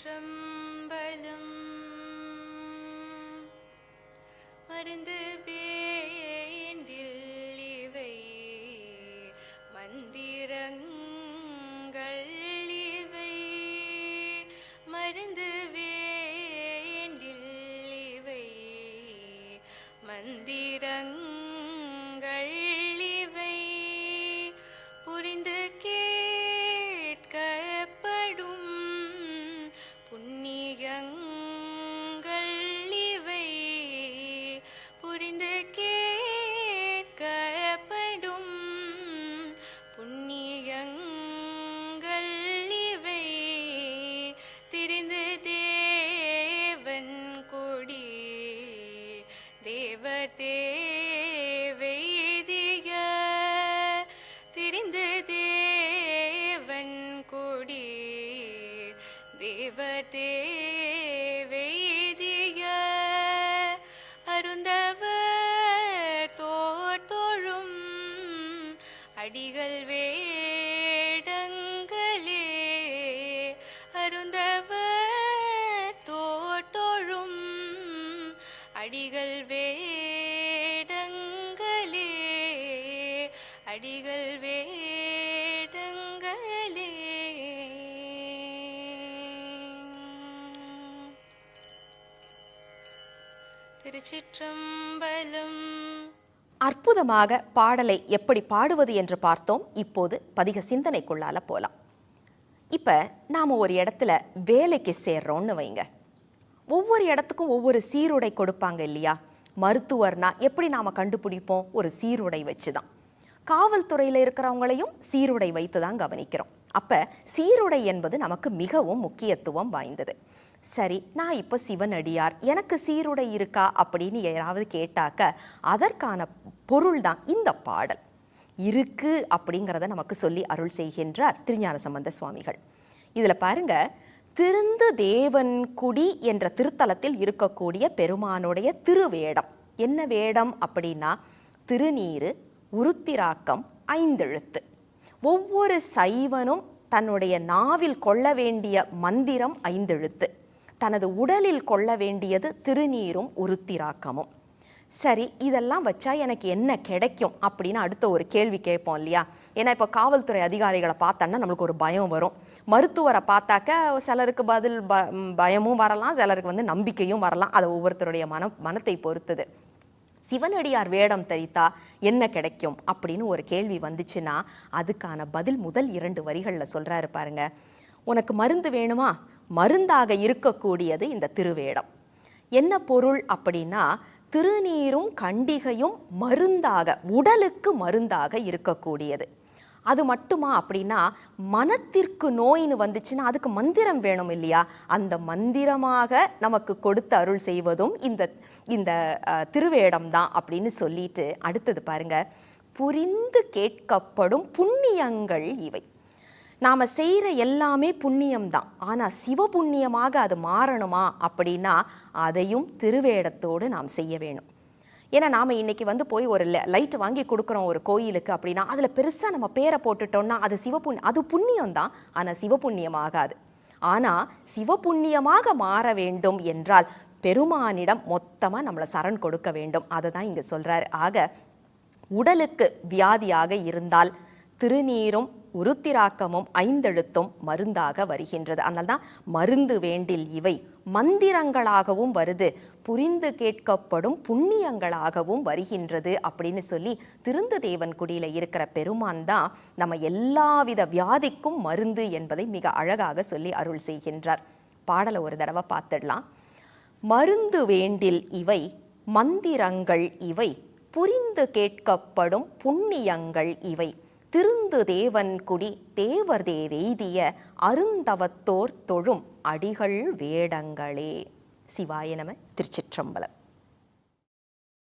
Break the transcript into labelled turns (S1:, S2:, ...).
S1: திருச்சிற்றம்பலம். மருந்து வேண்டில் இவை மந்திரங்கள் இவை, மருந்து வேண்டில் இவை மந்திரங்கள் இவை, புரிந்து கேட்கப்படும் புண்ணியங்கள் இவை, புரிந்து கேட்கப்படும் புண்ணியங்கள் இவை, திரிந்து தேவன் கொடி தேவர் தேவை எய்திய, திரிந்து தேவன் கொடி தேவர் தேவை எய்திய, அருந்தவர் தோற்றும் அடிகள் வேடங்களே, அருந்தவர் தோற்றும் அடிகள் வேடங்களே, அடிகள் வேடங்களே. திருச்சிற்றம்பலம்.
S2: அற்புதமாக பாடலை எப்படி பாடுவது என்று பார்த்தோம். இப்போது பதிக சிந்தனைக்குள்ளால போலாம். இப்போ நாம் ஒரு இடத்துல வேலைக்கு சேர்றோம்னு வைங்க. ஒவ்வொரு இடத்துக்கும் ஒவ்வொரு சீருடை கொடுப்பாங்க இல்லையா? மருத்துவர்னா எப்படி நாம் கண்டுபிடிப்போம்? ஒரு சீருடை வச்சு தான். காவல்துறையில் இருக்கிறவங்களையும் சீருடை வைத்து தான் கவனிக்கிறோம். அப்போ சீருடை என்பது நமக்கு மிகவும் முக்கியத்துவம் வாய்ந்தது. சரி, நான் இப்போ சிவனடியார், எனக்கு சீருடை இருக்கா அப்படின்னு யாராவது கேட்டாக்க அதற்கான பொருள் தான் இந்த பாடல். இருக்கு அப்படிங்கிறத நமக்கு சொல்லி அருள் செய்கின்றார் திருஞான சம்பந்த சுவாமிகள். இதில் பாருங்க, திருந்து தேவன் குடி என்ற திருத்தலத்தில் இருக்கக்கூடிய பெருமானுடைய திருவேடம். என்ன வேடம் அப்படின்னா திருநீறு, உருத்திராக்கம், ஐந்தெழுத்து. ஒவ்வொரு சைவனும் தன்னுடைய நாவில் கொள்ள வேண்டிய மந்திரம் ஐந்தெழுத்து, தனது உடலில் கொள்ள வேண்டியது திருநீரும் உருத்திராக்கமும். சரி, இதெல்லாம் வச்சா எனக்கு என்ன கிடைக்கும் அப்படின்னு அடுத்த ஒரு கேள்வி கேட்போம் இல்லையா? ஏன்னா இப்போ காவல்துறை அதிகாரிகளை பார்த்தோன்னா நம்மளுக்கு ஒரு பயம் வரும். மருத்துவரை பார்த்தாக்க சிலருக்கு பதில் பயமும் வரலாம், சிலருக்கு நம்பிக்கையும் வரலாம். அது ஒவ்வொருத்தருடைய மனத்தை பொறுத்தது. சிவனடியார் வேடம் தரித்தா என்ன கிடைக்கும் அப்படின்னு ஒரு கேள்வி வந்துச்சுன்னா அதுக்கான பதில் முதல் 2 வரிகளில் சொல்கிறாரு பாருங்க. உனக்கு மருந்து வேணுமா? மருந்தாக இருக்கக்கூடியது இந்த திருவேடம். என்ன பொருள் அப்படின்னா, திருநீரும் கண்டிகையும் மருந்தாக, உடலுக்கு மருந்தாக இருக்கக்கூடியது. அது மட்டுமா அப்படின்னா, மனத்திற்கு நோயின்னு வந்துச்சுன்னா அதுக்கு மந்திரம் வேணும் இல்லையா? அந்த மந்திரமாக நமக்கு கொடுத்து அருள் செய்வதும் இந்த திருவேடம் தான் அப்படின்னு சொல்லிட்டு அடுத்தது பாருங்க, புரிந்து கேட்கப்படும் புண்ணியங்கள் இவை. நாம் செய்கிற எல்லாமே புண்ணியம்தான். ஆனால் சிவபுண்ணியமாக அது மாறணுமா அப்படின்னா அதையும் திருவேடத்தோடு நாம் செய்ய வேணும். ஏன்னா நாம் இன்றைக்கி போய் ஒரு லைட் வாங்கி கொடுக்குறோம் ஒரு கோயிலுக்கு அப்படின்னா அதில் பெருசாக நம்ம பேரை போட்டுட்டோம்னா அது அது புண்ணியம்தான், ஆனால் சிவபுண்ணியமாகாது. ஆனால் சிவபுண்ணியமாக மாற வேண்டும் என்றால் பெருமானிடம் மொத்தமாக நம்மளை சரண் கொடுக்க வேண்டும். அதை தான் இங்கே சொல்கிறார். ஆக உடலுக்கு வியாதியாக இருந்தால் திருநீரும் உருத்திராக்கமும் ஐந்தெழுத்தும் மருந்தாக வருகின்றது. அதனால தான் மருந்து வேண்டில் இவை மந்திரங்களாகவும் வருது, புரிந்து கேட்கப்படும் புண்ணியங்களாகவும் வருகின்றது அப்படின்னு சொல்லி திருந்து தேவன் குடியில் இருக்கிற பெருமான் தான் நம்ம எல்லாவித வியாதிக்கும் மருந்து என்பதை மிக அழகாக சொல்லி அருள் செய்கின்றார். பாடலை ஒரு தடவை பார்த்துடலாம். மருந்து வேண்டில் இவை மந்திரங்கள் இவை, புரிந்து கேட்கப்படும் புண்ணியங்கள் இவை, திருந்து தேவன் குடி தேவர் தேவெய்திய அருந்தவத்தோர் தொழும் அடிகள் வேடங்களே. சிவாய நம. திருச்சிற்றம்பலம்.